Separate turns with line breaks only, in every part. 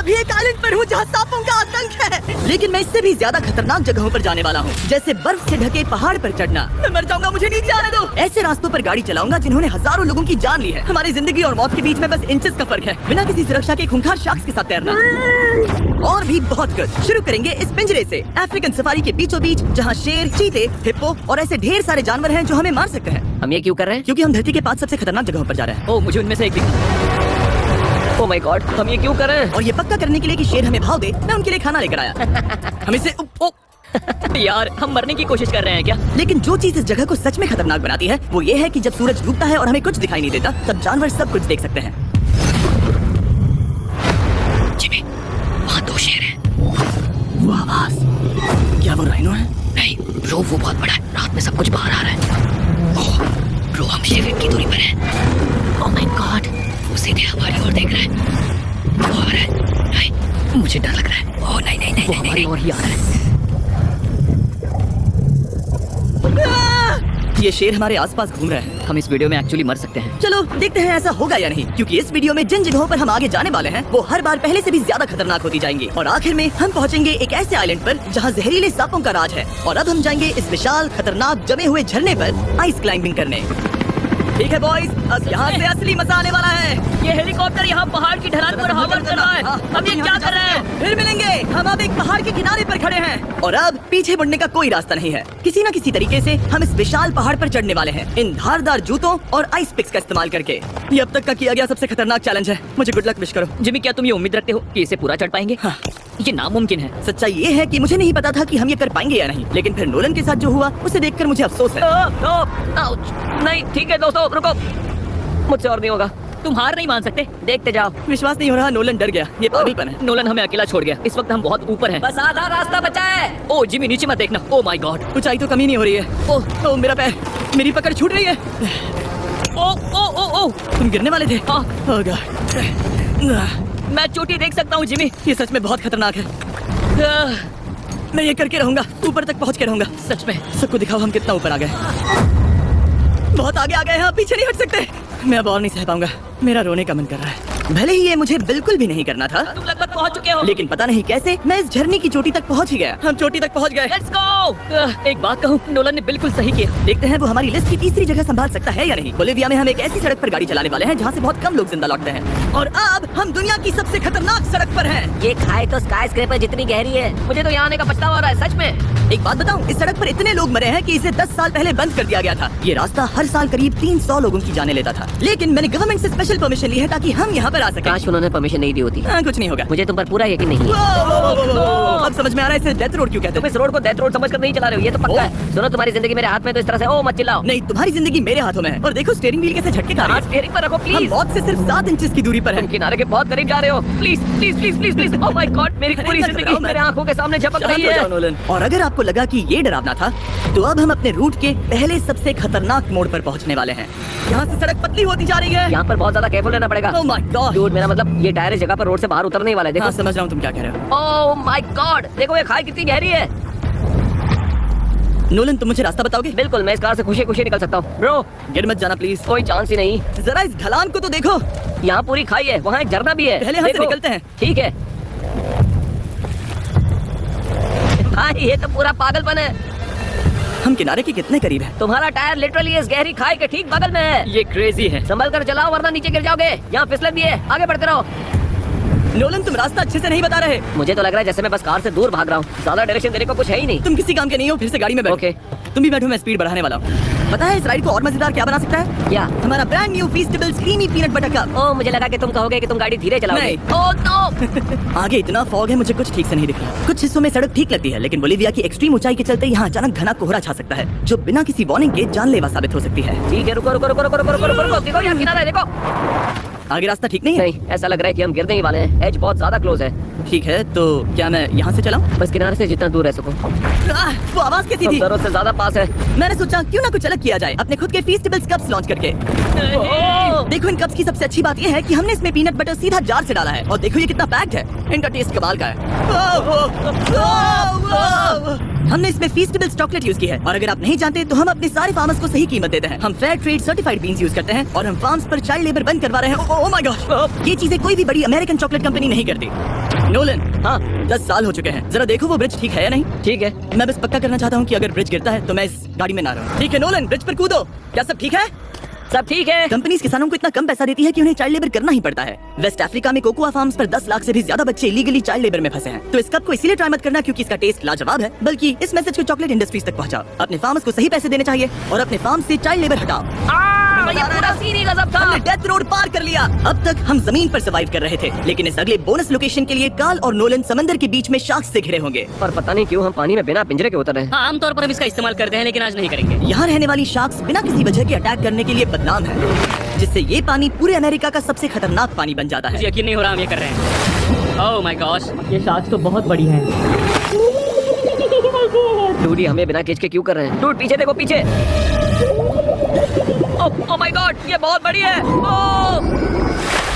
अभी एक आइलैंड पर हूँ जहाँ सांपों का आतंक है, लेकिन मैं इससे भी ज्यादा खतरनाक जगहों पर जाने वाला हूँ, जैसे बर्फ से ढके पहाड़ पर चढ़ना। मैं मर जाऊंगा, मुझे नीचे आने दो। ऐसे रास्तों पर गाड़ी चलाऊंगा जिन्होंने हजारों लोगों की जान ली है। हमारी जिंदगी और मौत के बीच में बस इंचेस का फर्क है। बिना किसी सुरक्षा के खूंखार शार्क्स के साथ तैरना और भी बहुत कुछ। शुरू करेंगे इस पिंजरे से, अफ्रीकन सफारी के बीचों बीच, जहाँ शेर, चीते, हिप्पो और ऐसे ढेर सारे जानवर हैं जो हमें मार सकते हैं।
हम ये क्यों कर रहे हैं?
क्योंकि हम धरती के 5 सबसे खतरनाक जगहों पर जा रहे हैं।
ओह, मुझे उनमें से एक दिखा। ओह माय गॉड, हम ये क्यों कर रहे हैं?
और ये पक्का करने के लिए कि शेर हमें भाव दे, मैं उनके लिए खाना लेकर आया। हम इसे
यार, हम मरने की कोशिश कर रहे हैं क्या?
लेकिन जो चीज इस जगह को सच में खतरनाक बनाती है वो ये है कि जब सूरज डूबता है और हमें कुछ दिखाई नहीं देता, तब जानवर सब कुछ देख सकते हैं।
जिमी, वहाँ 2 शेर हैं।
वो आवाज, क्या वो राइनो है?
नहीं ब्रो, वो बहुत बड़ा है। रात में सब कुछ बाहर आ रहा है। ओह ब्रो, हम 6 फीट की दूरी पर हैं। ओह माय गॉड, वो सीधे हमारी ओर देख रहा है। वो आ रहा है। नहीं, मुझे डर लग रहा है। ओह नहीं नहीं नहीं, वो हमारी ओर ही आ रहा है।
ये शेर हमारे आसपास घूम रहे हैं।
हम इस वीडियो में एक्चुअली मर सकते हैं।
चलो देखते हैं ऐसा होगा या नहीं, क्योंकि इस वीडियो में जिन जगहों पर हम आगे जाने वाले हैं वो हर बार पहले से भी ज्यादा खतरनाक होती जाएंगी। और आखिर में हम पहुंचेंगे एक ऐसे आइलैंड पर जहां जहरीले सांपों का राज है। और अब हम जाएंगे इस विशाल खतरनाक जमे हुए झरने पर आइस क्लाइंबिंग करने। ठीक है बॉयज, अब यहाँ से असली मजा आने वाला है।
ये हेलीकॉप्टर यहाँ पहाड़ की ढलान पर हवा कर रहा है। हम ये क्या कर रहे हैं?
फिर मिलेंगे। हम अब एक पहाड़ के किनारे पर खड़े हैं और अब पीछे मुड़ने का कोई रास्ता नहीं है। किसी न किसी तरीके से हम इस विशाल पहाड़ पर चढ़ने वाले हैं, इन धारदार जूतों और आइस पिक्स का इस्तेमाल करके। ये अब तक का किया गया सबसे खतरनाक चैलेंज है। मुझे गुड लक विश करो।
जिमी, क्या तुम ये उम्मीद रखते हो कि इसे पूरा चढ़ पाएंगे?
हाँ।
ये नामुमकिन है।
सच्चाई ये है कि मुझे नहीं पता था कि हम ये कर पाएंगे या नहीं, लेकिन फिर नोलन के साथ जो हुआ उसे देखकर मुझे अफसोस है।
नहीं ठीक है दोस्तों, रुको, मुझसे और नहीं होगा। तुम हार नहीं मान सकते, देखते जाओ।
विश्वास नहीं हो रहा, नोलन डर गया। ये पागलपन है।
नोलन हमें अकेला छोड़ गया। इस वक्त हम बहुत ऊपर हैं। बस आधा रास्ता बचा है। ओह जिमी, नीचे मत देखना। ओह माय गॉड,
ऊंचाई तो कमी नहीं हो रही है। ओह मेरा पैर, मेरी पकड़ छूट रही है।
ओह
तुम गिरने वाले थे।
हाँ।
ओह गॉड,
मैं चोटी देख सकता हूँ जिमी।
ये सच में बहुत खतरनाक है। मैं ये करके रहूंगा, ऊपर तक पहुँच के रहूंगा।
सच में।
सबको दिखाओ हम कितना ऊपर आ गए। बहुत आगे आ गए हैं, आप पीछे नहीं हट सकते। मैं अब और नहीं सह पाऊंगा, मेरा रोने का मन कर रहा है। भले ही ये मुझे बिल्कुल भी नहीं करना था।
तुम लगभग पहुंच चुके हो,
लेकिन पता नहीं कैसे मैं इस झरने की चोटी तक पहुंच ही गया। हम चोटी तक पहुंच गए।
Let's go. एक बात कहूँ, नोलन ने बिल्कुल सही किया।
देखते हैं वो हमारी लिस्ट की तीसरी जगह संभाल सकता है या नहीं। बोलिविया में हम एक ऐसी सड़क पर गाड़ी चलाने वाले हैं जहाँ से बहुत कम लोग जिंदा लौटते हैं। और अब हम दुनिया की सबसे खतरनाक सड़क पर हैं।
ये खाई तो स्काई स्क्रैपर जितनी गहरी है। मुझे तो यहाँ आने का पछतावा हो रहा है, सच में।
एक बात बताऊं, इस सड़क पर इतने लोग मरे हैं कि इसे 10 साल पहले बंद कर दिया गया था। ये रास्ता हर साल करीब 300 लोगों की जाने लेता था, लेकिन मैंने गवर्नमेंट से स्पेशल परमिशन ली है ताकि हम यहाँ पर आ सकें।
काश उन्होंने परमिशन नहीं दी होती।
कुछ नहीं होगा।
मुझे तुम पर पूरा यकीन नहीं है।
अब समझ में आ रहा है इसे डेथ रोड क्यों कहते
तुम
हैं।
इस रोड को डेथ रोड समझकर नहीं चला रहे हो, ये तो पक्का है। सुनो, तुम्हारी जिंदगी मेरे हाथ में, तो इस तरह से ओ मत चिल्लाओ।
नहीं, तुम्हारी जिंदगी मेरे हाथों में है। और देखो स्टीयरिंग व्हील कैसे झटके खा रहा है।
स्टीयरिंग पर रखो
हम
प्लीज।
मौत से सिर्फ 7 इंचेस की दूरी पर
तुम
हैं।
किनारे के बहुत करीब जा रहे हो। Please please please please please. Oh my God, मेरी पूरी जिंदगी मेरे आंखों के सामने झपक रही है।
और अगर आपको लगा कि ये डरावना था, तो अब हम अपने रूट के पहले सबसे खतरनाक मोड़ पर पहुंचने वाले हैं। यहाँ से सड़क पतली होती जा रही है।
यहाँ पर बहुत ज्यादा केयरफुल रहना पड़ेगा।
ओह माय गॉड,
डूड, मेरा मतलब ये टायर इस जगह पर रोड से बाहर उतरने ही वाला है। देखो।
हाँ, समझ रहा हूँ तुम क्या कह रहे हो।
ओह माय गॉड, देखो ये खाई कितनी गहरी है।
नोलन, तुम मुझे रास्ता बताओगे?
बिल्कुल, मैं इस कार से खुशी खुशी निकल सकता हूँ। ब्रो,
गिर मत जाना प्लीज।
कोई चांस ही नहीं।
जरा इस ढलान को तो देखो।
यहाँ पूरी खाई है, वहाँ एक झरना भी है।
पहले यहाँ से
देखो।
निकलते हैं।
ठीक है। हाँ, ये तो पूरा पागलपन है।
हम किनारे के कितने करीब हैं?
तुम्हारा टायर लिटरली इस गहरी खाई के ठीक बगल में है। ये क्रेजी है। संभल कर चलाओ वरना नीचे गिर जाओगे। यहाँ फिसलन भी है, आगे बढ़ते रहो।
नोलन, तुम रास्ता अच्छे से नहीं बता रहे।
मुझे तो लग रहा है जैसे मैं बस कार से दूर भाग रहा हूँ। ज्यादा डायरेक्शन देने को कुछ है ही नहीं।
तुम किसी काम के नहीं हो, फिर से गाड़ी में बैठो।
ओके।
तुम भी बैठो, मैं स्पीड बढ़ाने वाला हूँ। पता है इस राइड को और मजेदार क्या बना सकता है?
क्या?
हमारा brand new Feastables creamy peanut butter cup.
Oh, मुझे लगा कि तुम कहोगे कि तुम गाड़ी धीरे चलाओगे।
नहीं।
Oh no.
आगे इतना फॉग है, मुझे कुछ ठीक से नहीं दिख रहा। कुछ हिस्सों में सड़क ठीक लगती है, लेकिन बोलिविया की एक्सट्रीम ऊंचाई के चलते यहाँ अचानक घना कोहरा छा सकता है, जो बिना किसी वार्निंग के जानलेवा साबित हो सकती है।
ठीक है, रुको रुको रुको रुको रुको रुको रुको रुको। देखो यहाँ किनारा है, देखो।
आगे रास्ता ठीक नहीं है?
नहीं, ऐसा लग रहा है कि हम गिरने ही वाले हैं। एज बहुत ज्यादा क्लोज है।
ठीक है, तो क्या मैं यहाँ से चलाऊं?
बस किनारे से जितना दूर रह सको।
वो आवाज कैसी थी?
जरूरत से ज्यादा पास है।
मैंने सोचा क्यों ना कुछ अलग किया जाए, अपने खुद के फीस्टेबल्स कप्स लॉन्च करके। देखो इन कप्स की सबसे अच्छी बात ये है कि हमने इसमें पीनट बटर सीधा जार से डाला है, और देखो ये कितना पैक्ड है। इनका टेस्ट कमाल का है। हमने इसमें फीस्टेबल्स चॉकलेट यूज की है, और अगर आप नहीं जानते तो हम अपने सारे फार्मर्स को सही कीमत देते हैं। हम fair trade certified beans use करते हैं, और हम फार्म्स पर चाइल्ड लेबर बंद करवा रहे हैं। ओह माय गॉड, ये चीजें कोई भी बड़ी अमेरिकन चॉकलेट कंपनी नहीं करती। नोलन,
हाँ
10 साल हो चुके हैं, जरा देखो वो ब्रिज ठीक है या नहीं।
ठीक है।
मैं बस पक्का करना चाहता हूँ कि अगर ब्रिज गिरता है तो मैं इस गाड़ी में ना रहूं। ठीक है नोलन, ब्रिज पर कूदो। क्या सब ठीक है?
सब ठीक है।
कंपनीज किसानों को इतना कम पैसा देती है कि उन्हें चाइल्ड लेबर करना ही पड़ता है। वेस्ट अफ्रीका में कोकोआ फार्म्स पर 10 लाख से भी ज्यादा बच्चे इलीगली चाइल्ड लेबर में फंसे हैं। तो इस कप को इसीलिए ट्राई मत करना क्योंकि इसका टेस्ट लाजवाब है, बल्कि इस मैसेज को चॉकलेट इंडस्ट्रीज तक पहुंचाओ। अपने फार्मर्स को सही पैसे देने चाहिए और अपने फार्म से चाइल्ड लेबर हटाओ।
ये पूरा सीन ही गजब था।
हमने डेथ रोड पार कर लिया। अब तक हम जमीन पर सर्वाइव कर रहे थे, लेकिन इस अगले बोनस लोकेशन के लिए कार्ल और नोलन समंदर के बीच में शार्क्स से घिरे होंगे।
पर पता नहीं क्यों हम पानी में बिना पिंजरे के उतर रहे हैं।
हाँ, आमतौर पर हम इसका इस्तेमाल करते हैं, लेकिन आज नहीं करेंगे।
यहाँ रहने वाली शार्क्स बिना किसी वजह के अटैक करने के लिए बदनाम है, जिससे ये पानी पूरे अमेरिका का सबसे खतरनाक पानी बन जाता
मुझे
है।
यकीन नहीं हो रहा हम ये कर रहे हैं। ओह माय गॉश, ये शार्क्स तो बहुत बड़ी है।
डूडी हमें बिना केच के क्यों कर रहे हैं? डूड पीछे देखो, पीछे। ओह माय गॉड, ये बहुत बड़ी है। ओह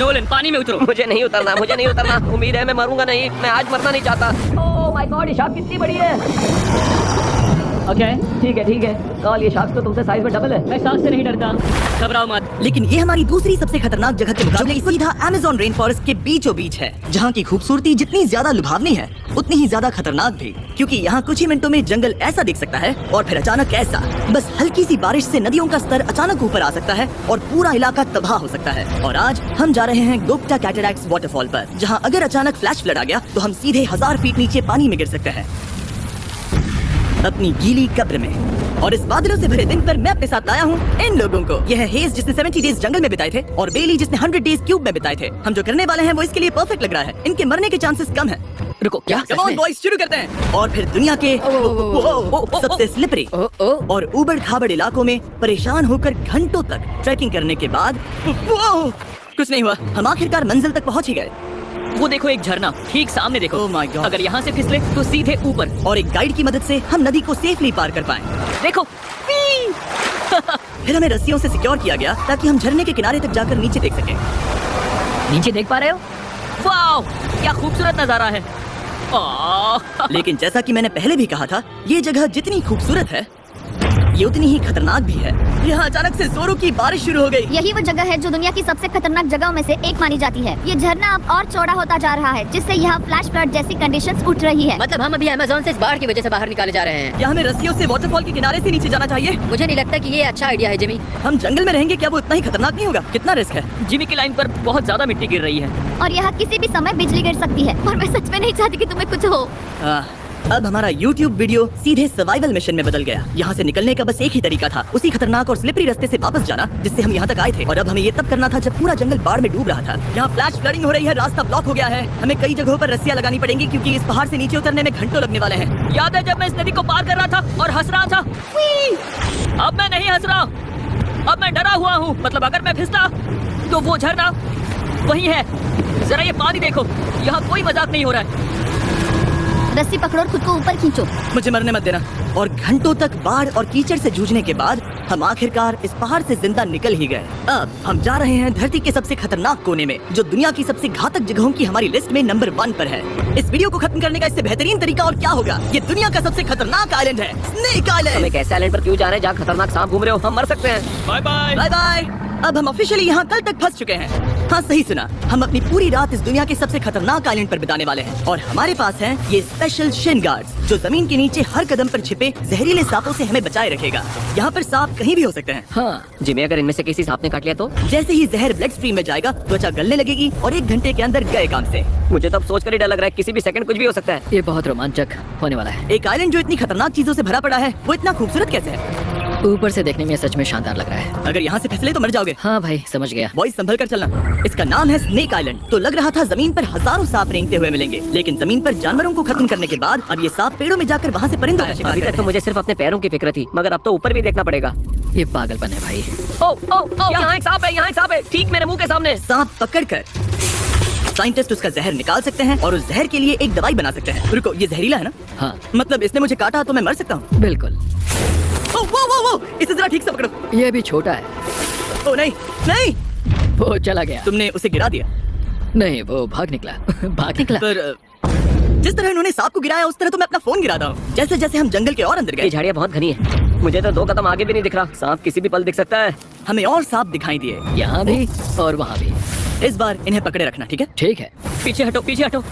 नोलन, पानी में उतरो।
मुझे नहीं उतरना, मुझे नहीं उतरना। उम्मीद है मैं मरूंगा नहीं, मैं आज मरना नहीं चाहता। ओह माय गॉड, ये शार्क कितनी बड़ी है।
ओके,
ठीक है ठीक है। कॉल, ये शार्क तो तुमसे साइज में डबल है।
मैं शार्क से नहीं डरता, घबराओ मत।
लेकिन ये हमारी दूसरी सबसे खतरनाक जगह के मुकाबले सीधा अमेज़न रेन फॉरेस्ट के बीचों बीच है, जहाँ की खूबसूरती जितनी ज्यादा लुभावनी है उतनी ही ज्यादा खतरनाक भी, क्योंकि यहाँ कुछ ही मिनटों में जंगल ऐसा दिख सकता है और फिर अचानक ऐसा। बस हल्की सी बारिश से नदियों का स्तर अचानक ऊपर आ सकता है और पूरा इलाका तबाह हो सकता है। और आज हम जा रहे हैं गोप्टा कैटरैक्ट्स वाटरफॉल पर, जहाँ अगर अचानक फ्लैश फ्लड आ गया तो हम सीधे 1000 फीट नीचे पानी में गिर सकते हैं, अपनी गीली कब्र में। और इस बादलों से भरे दिन पर मैं अपने साथ लाया हूँ इन लोगों को। यह है हेज जिसने 70 डेज जंगल में बिताए थे और बेली जिसने 100 डेज क्यूब में बिताए थे। हम जो करने वाले हैं वो इसके लिए परफेक्ट लग रहा है। इनके मरने के चांसेस कम हैं।
रुको, क्या?
कम ऑन बॉयज, शुरू करते हैं। और फिर दुनिया के सबसे स्लिपरी और उबड़ खाबड़ इलाकों में परेशान होकर घंटों तक ट्रैकिंग करने के बाद कुछ नहीं हुआ, हम आखिरकार मंजिल तक पहुंच ही गए।
वो देखो, एक झरना ठीक सामने देखो।
Oh my God.
अगर यहाँ से फिसले तो सीधे ऊपर।
और एक गाइड की मदद से हम नदी को सेफली पार कर पाएं।
देखो।
फिर हमें रस्सियों से सिक्योर किया गया ताकि हम झरने के किनारे तक जाकर नीचे देख सकें।
नीचे देख पा रहे हो? वाओ, क्या खूबसूरत नजारा है। आह।
लेकिन जैसा कि मैंने पहले भी कहा था, ये जगह जितनी खूबसूरत है ये उतनी ही खतरनाक भी है। यहाँ अचानक से जोरों की बारिश शुरू हो गई।
यही वो जगह है जो दुनिया की सबसे खतरनाक जगहों में से एक मानी जाती है। ये झरना अब और चौड़ा होता जा रहा है, जिससे यहाँ फ्लैश फ्लड जैसी कंडीशंस उठ रही है।
मतलब हम अभी अमेज़न से इस बाढ़ की वजह से बाहर निकाले जा रहे हैं।
क्या हमें रस्सियों से वाटरफॉल के किनारे से नीचे जाना चाहिए?
मुझे नहीं लगता कि ये अच्छा आइडिया है जिमी।
हम जंगल में रहेंगे, क्या वो इतना ही खतरनाक नहीं होगा? कितना रिस्क है?
जिमी की लाइन पर बहुत ज्यादा मिट्टी गिर रही है
और यहाँ किसी भी समय बिजली गिर सकती है, और मैं सच में नहीं चाहती कि तुम्हें कुछ हो।
अब हमारा YouTube वीडियो सीधे सर्वाइवल मिशन में बदल गया। यहाँ से निकलने का बस एक ही तरीका था, उसी खतरनाक और स्लिपरी रास्ते से वापस जाना जिससे हम यहाँ तक आए थे। और अब हमें ये तब करना था जब पूरा जंगल बाढ़ में डूब रहा था। यहाँ फ्लैश फ्लडिंग हो रही है, रास्ता ब्लॉक हो गया है। हमें कई जगहों पर रस्सियां लगानी पड़ेंगी क्योंकि इस पहाड़ से नीचे उतरने में घंटों लगने वाले हैं।
याद है जब मैं इस नदी को पार कर रहा था और हंस रहा था? अब मैं नहीं हंस रहा, अब मैं डरा हुआ हूँ। मतलब अगर मैं फिसला तो वो झरना वही है। जरा ये पानी देखो, यहाँ कोई मजाक नहीं हो रहा है।
रस्सी पकड़ो और खुद को ऊपर खींचो।
मुझे मरने मत देना। और घंटों तक बाढ़ और कीचड़ से जूझने के बाद हम आखिरकार इस पहाड़ से जिंदा निकल ही गए। अब हम जा रहे हैं धरती के सबसे खतरनाक कोने में, जो दुनिया की सबसे घातक जगहों की हमारी लिस्ट में नंबर 1 पर है। इस वीडियो को खत्म करने का इससे बेहतरीन तरीका और क्या होगा? ये दुनिया का सबसे खतरनाक आइलैंड है, स्नेक
हम
आइलैंड।
एक ऐसे आइलैंड पर क्यों जा रहे हैं जहाँ खतरनाक सांप घूम रहे हो? हम मर सकते हैं।
Bye bye.
Bye bye. अब हम ऑफिशियली यहाँ कल तक फंस चुके हैं। हाँ, सही सुना, हम अपनी पूरी रात इस दुनिया के सबसे खतरनाक आइलैंड पर बिताने वाले हैं। और हमारे पास हैं ये स्पेशल शिन गार्ड्स, जो जमीन के नीचे हर कदम पर छिपे जहरीले सांपों से हमें बचाए रखेगा। यहाँ पर सांप कहीं भी हो सकते हैं।
हाँ जिमी, अगर इनमें से किसी सांप ने काट लिया तो?
जैसे ही जहर ब्लड स्ट्रीम में जाएगा, त्वचा गलने लगेगी और 1 घंटे के अंदर गए काम से।
मुझे तो अब सोचकर ही डर लग रहा है, किसी भी सेकंड कुछ भी हो सकता है। ये बहुत रोमांचक होने वाला है।
एक आइलैंड जो इतनी खतरनाक चीजों से भरा पड़ा है, वो इतना खूबसूरत कैसे है?
ऊपर से देखने में सच में शानदार लग रहा है।
अगर यहाँ से फिसले तो मर जाओगे।
हाँ भाई, समझ गया।
बॉयज संभल कर चलना। इसका नाम है स्नेक आइलैंड। तो लग रहा था जमीन पर हजारों सांप रेंगते हुए मिलेंगे, लेकिन जमीन पर जानवरों को खत्म करने के बाद अब ये सांप पेड़ों में जाकर वहाँ से परिंदों का शिकार
अभी
कर
तक
रहे
तो
हैं।
मुझे सिर्फ अपने पैरों की फिक्र थी, मगर अब तो ऊपर भी देखना पड़ेगा। ये पागलपन है भाई। ओ, यहाँ एक सांप है, यहाँ एक सांप है, ठीक मेरे मुंह के सामने।
सांप पकड़कर साइंटिस्ट उसका जहर निकाल सकते हैं और उस जहर के लिए एक दवाई बना सकते हैं। रुको, ये जहरीला है ना?
हाँ
मतलब इसने मुझे काटा तो मैं मर सकता हूँ?
बिल्कुल।
वो, इसे जरा ठीक से पकड़ो।
ये भी छोटा है।
ओ नहीं नहीं,
वो चला गया।
तुमने उसे गिरा दिया।
नहीं, वो भाग निकला। भाग निकला।
पर जिस तरह उन्होंने सांप को गिराया, उस तरह तो मैं अपना फोन गिराता हूँ। जैसे जैसे हम जंगल के और अंदर
ये
गए,
झाड़ियाँ बहुत घनी है, मुझे तो 2 कदम आगे भी नहीं दिख रहा। सांप किसी भी पल दिख सकता है।
हमें और सांप दिखाई दिए।
यहाँ भी और वहाँ भी।
इस बार इन्हें पकड़े रखना, ठीक है?
ठीक है।
पीछे हटो, पीछे हटो।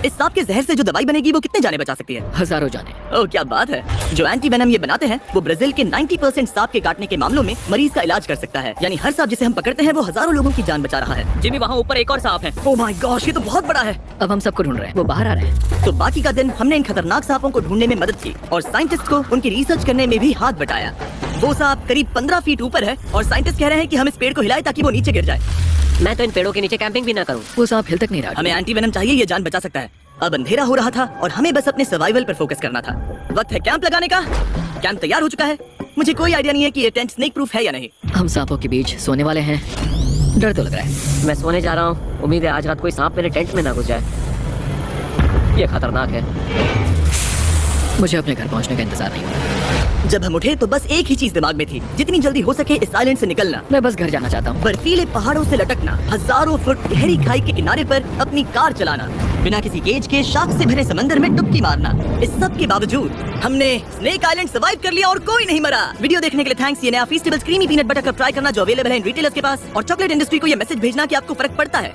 इस सांप के जहर से जो दवाई बनेगी वो कितने जाने बचा सकती है?
हजारों जाने।
ओह क्या बात है। जो एंटी वेनम ये बनाते हैं वो ब्राजील के 90% सांप के काटने के मामलों में मरीज का इलाज कर सकता है। यानी हर सांप जिसे हम पकड़ते हैं वो हजारों लोगों की जान बचा रहा है।
जिमी वहाँ ऊपर एक और सांप है।
ओह माय गॉश, ये तो बहुत बड़ा है।
अब हम सबको ढूंढ रहे हैं, वो बाहर आ रहे हैं।
तो बाकी का दिन हमने इन खतरनाक सांपों को ढूंढने में मदद की और साइंटिस्ट को उनकी रिसर्च करने में भी हाथ बटाया। वो सांप करीब 15 फीट ऊपर है और साइंटिस्ट कह रहे हैं कि हम इस पेड़ को हिलाएं ताकि वो नीचे गिर जाए।
मैं तो इन पेड़ों के नीचे कैंपिंग भी ना करूँ।
वो सांप हिल तक नहीं रहा।
हमें एंटी वेनम चाहिए, ये जान बचा सकता है। अब अंधेरा हो रहा था और हमें बस अपने सर्वाइवल पर फोकस करना था। वक्त है कैंप लगाने का। कैंप तैयार हो चुका है। मुझे कोई आइडिया नहीं है कि ये टेंट स्नेक प्रूफ है या नहीं।
हम सांपों के बीच सोने वाले हैं। डर तो लग रहा है।
मैं सोने जा रहा हूँ। उम्मीद है आज रात कोई सांप मेरे टेंट में ना घुस जाए। ये खतरनाक है।
मुझे अपने घर पहुंचने का इंतजार नहीं हो रहा।
जब हम उठे तो बस एक ही चीज दिमाग में थी, जितनी जल्दी हो सके इस आइलैंड से निकलना।
मैं बस घर जाना चाहता हूँ।
बर्फीले पहाड़ों से लटकना, हजारों फुट गहरी खाई के किनारे पर अपनी कार चलाना, बिना किसी केज के शार्क से भरे समंदर में डुबकी मारना। इस सब के बावजूद हमने स्नेक आइलैंड सर्वाइव कर लिया और कोई नहीं मरा। वीडियो देखने के लिए थैंक्स। ये नया Feastables creamy peanut butter cup try करना जो अवेलेबल है इन रिटेलर्स के पास, और चॉकलेट इंडस्ट्री को ये मैसेज भेजना कि आपको फर्क पड़ता है।